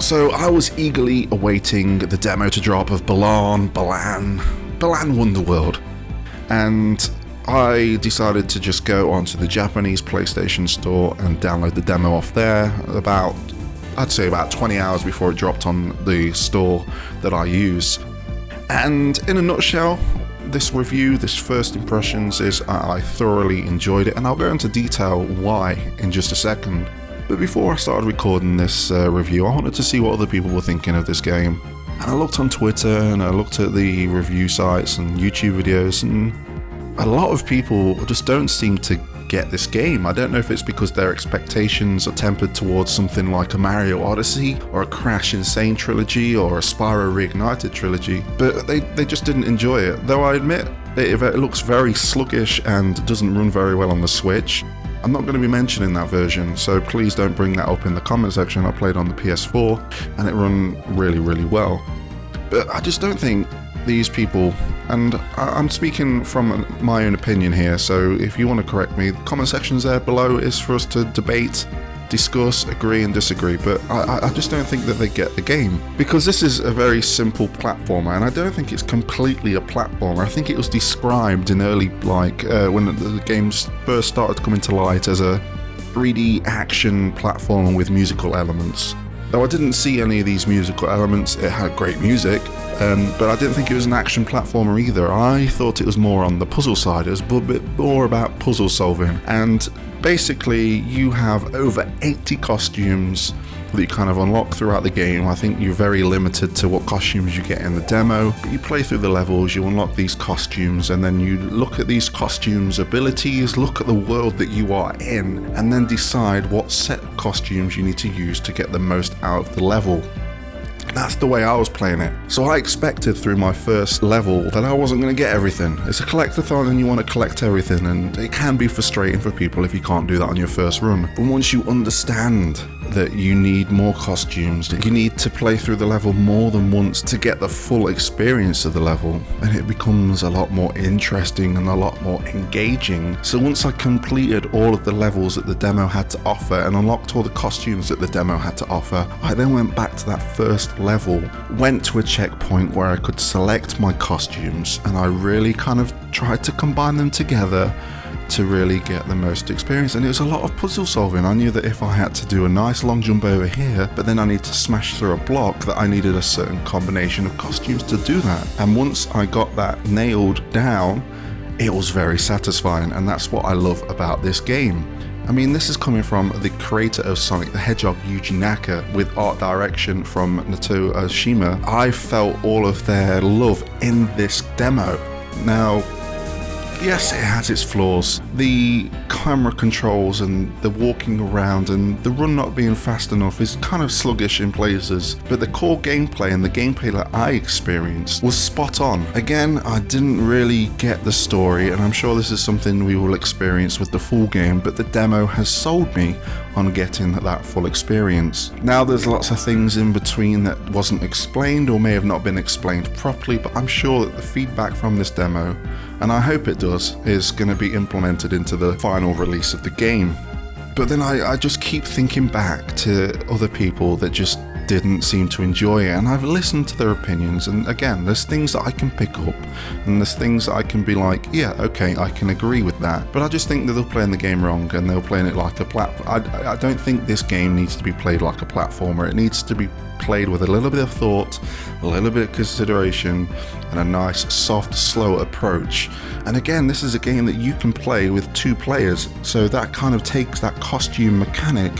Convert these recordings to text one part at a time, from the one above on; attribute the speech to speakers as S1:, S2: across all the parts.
S1: So I was eagerly awaiting the demo to drop of Balan Wonderworld, and I decided to just go onto the Japanese PlayStation Store and download the demo off there I'd say about 20 hours before it dropped on the store that I use. And in a nutshell, this review, this first impressions is I thoroughly enjoyed it, and I'll go into detail why in just a second. But before I started recording this review, I wanted to see what other people were thinking of this game. And I looked on Twitter and I looked at the review sites and YouTube videos, and a lot of people just don't seem to get this game. I don't know if it's because their expectations are tempered towards something like a Mario Odyssey or a Crash Insane trilogy or a Spyro Reignited trilogy, but they just didn't enjoy it. Though I admit it looks very sluggish and doesn't run very well on the Switch. I'm not going to be mentioning that version, so please don't bring that up in the comment section. I played on the PS4 and it ran really, really well. But I just don't think these people, and I'm speaking from my own opinion here, so if you want to correct me, the comment sections there below is for us to debate, discuss, agree and disagree, but I just don't think that they get the game, because this is a very simple platformer, and I don't think it's completely a platformer. I think it was described in early, when the games first started coming to light, as a 3D action platformer with musical elements. Though I didn't see any of these musical elements, it had great music, but I didn't think it was an action platformer either. I thought it was more on the puzzle side. It was a bit more about puzzle solving, and basically you have over 80 costumes that you kind of unlock throughout the game. I think you're very limited to what costumes you get in the demo, but you play through the levels, you unlock these costumes, and then you look at these costumes' abilities, look at the world that you are in, and then decide what set of costumes you need to use to get the most out of the level. That's the way I was playing it. So I expected through my first level that I wasn't going to get everything. It's a collectathon and you want to collect everything, and it can be frustrating for people if you can't do that on your first run. But once you understand that you need more costumes, you need to play through the level more than once to get the full experience of the level, and it becomes a lot more interesting and a lot more engaging. So once I completed all of the levels that the demo had to offer and unlocked all the costumes that the demo had to offer, I then went back to that first level, went to a checkpoint where I could select my costumes, and I really kind of tried to combine them together to really get the most experience. And it was a lot of puzzle solving. I knew that if I had to do a nice long jump over here, but then I need to smash through a block, that I needed a certain combination of costumes to do that. And once I got that nailed down, it was very satisfying, and that's what I love about this game. I mean, this is coming from the creator of Sonic the Hedgehog, Yuji Naka, with art direction from Nato Oshima. I felt all of their love in this demo. Now, yes, it has its flaws. The camera controls and the walking around and the run not being fast enough is kind of sluggish in places, but the core gameplay and the gameplay that I experienced was spot on. Again, I didn't really get the story, and I'm sure this is something we will experience with the full game, but the demo has sold me on getting that full experience. Now, there's lots of things in between that wasn't explained or may have not been explained properly, but I'm sure that the feedback from this demo, and I hope it does, is going to be implemented into the final release of the game. But then I just keep thinking back to other people that just didn't seem to enjoy it, and I've listened to their opinions, and again, there's things that I can pick up, and there's things that I can be like, yeah, okay, I can agree with that, but I just think that they're playing the game wrong, and they're playing it like a I don't think this game needs to be played like a platformer. It needs to be played with a little bit of thought, a little bit of consideration, and a nice, soft, slow approach. And again, this is a game that you can play with 2 players, so that kind of takes that costume mechanic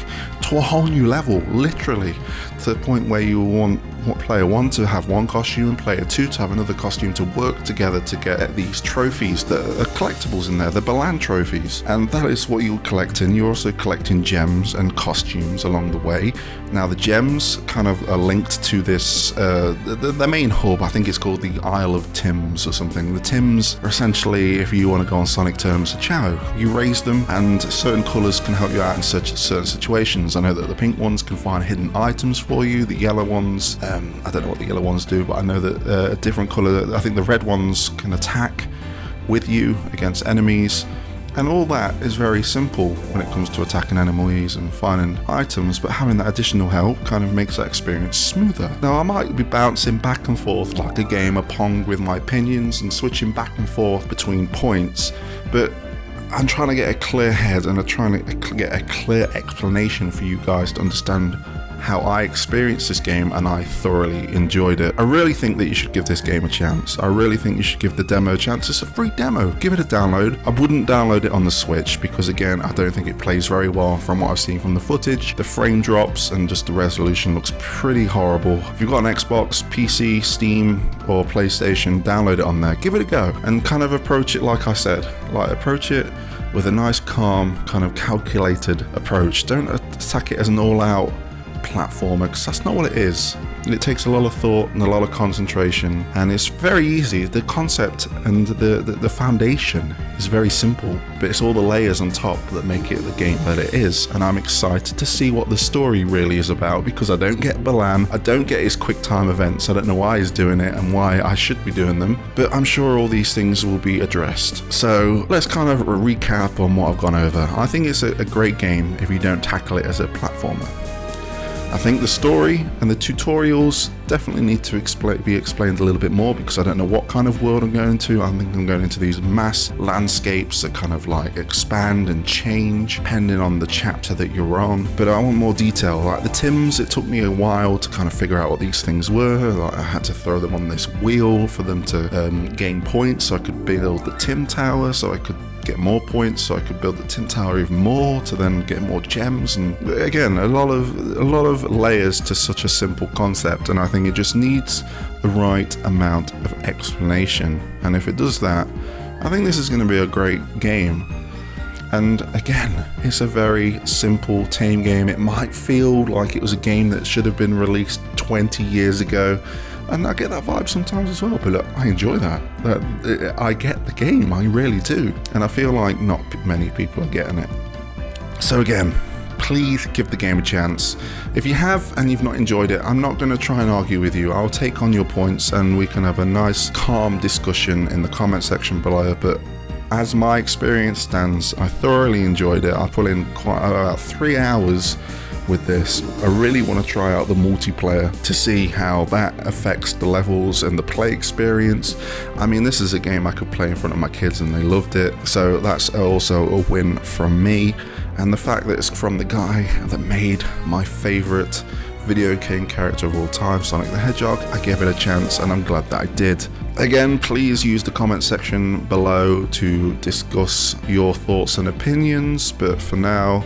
S1: to a whole new level, literally, to the point where you want player 1 to have one costume and player 2 to have another costume, to work together to get these trophies that are collectibles in there, the Balan trophies, and that is what you're collecting. You're also collecting gems and costumes along the way. Now, the gems kind of are linked to this, the main hub. I think it's called the Isle of Tims or something. The Tims are essentially, if you want to go on Sonic terms, a chow. You raise them, and certain colours can help you out in certain situations. I know that the pink ones can find hidden items for you, the yellow ones, I don't know what the yellow ones do, but I know that a different colour, I think the red ones can attack with you against enemies, And all that is very simple when it comes to attacking enemies and finding items, but having that additional help kind of makes that experience smoother. Now, I might be bouncing back and forth like a game of Pong with my opinions and switching back and forth between points, but I'm trying to get a clear head and I'm trying to get a clear explanation for you guys to understand how I experienced this game, and I thoroughly enjoyed it. I really think that you should give this game a chance. I really think you should give the demo a chance. It's a free demo. Give it a download. I wouldn't download it on the Switch because, again, I don't think it plays very well from what I've seen from the footage. The frame drops and just the resolution looks pretty horrible. If you've got an Xbox, PC, Steam, or PlayStation, download it on there. Give it a go and kind of approach it like I said. Like, approach it with a nice, calm, kind of calculated approach. Don't attack it as an all-out platformer, because that's not what it is. It takes a lot of thought and a lot of concentration, and it's very easy. The concept and the foundation is very simple, but it's all the layers on top that make it the game that it is. And I'm excited to see what the story really is about, because I don't get Balan, I don't get his quick time events, I don't know why he's doing it and why I should be doing them, but I'm sure all these things will be addressed. So let's kind of recap on what I've gone over. I think it's a great game if you don't tackle it as a platformer. I think the story and the tutorials definitely need to be explained a little bit more, because I don't know what kind of world I'm going to. I think I'm going into these mass landscapes that kind of like expand and change depending on the chapter that you're on. But I want more detail. Like the Tims, it took me a while to kind of figure out what these things were. Like I had to throw them on this wheel for them to gain points so I could build the Tim Tower, so I could get more points, so I could build the Tim Tower even more to then get more gems. And again, a lot of layers to such a simple concept, and I think it just needs the right amount of explanation. And if it does that, I think this is going to be a great game. And again, it's a very simple, tame game. It might feel like it was a game that should have been released 20 years ago, and I get that vibe sometimes as well, but look, I enjoy that. I get the game, I really do. And I feel like not many people are getting it. So again, please give the game a chance. If you have and you've not enjoyed it, I'm not going to try and argue with you. I'll take on your points and we can have a nice, calm discussion in the comment section below. But as my experience stands, I thoroughly enjoyed it. I put in about 3 hours with this. I really want to try out the multiplayer to see how that affects the levels and the play experience. I mean, this is a game I could play in front of my kids and they loved it, so that's also a win from me. And the fact that it's from the guy that made my favorite video game character of all time, Sonic the Hedgehog, I gave it a chance and I'm glad that I did. Again, please use the comment section below to discuss your thoughts and opinions, but for now,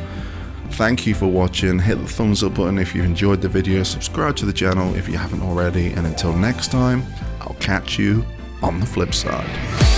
S1: thank you for watching. Hit the thumbs up button if you enjoyed the video, subscribe to the channel if you haven't already, and until next time, I'll catch you on the flip side.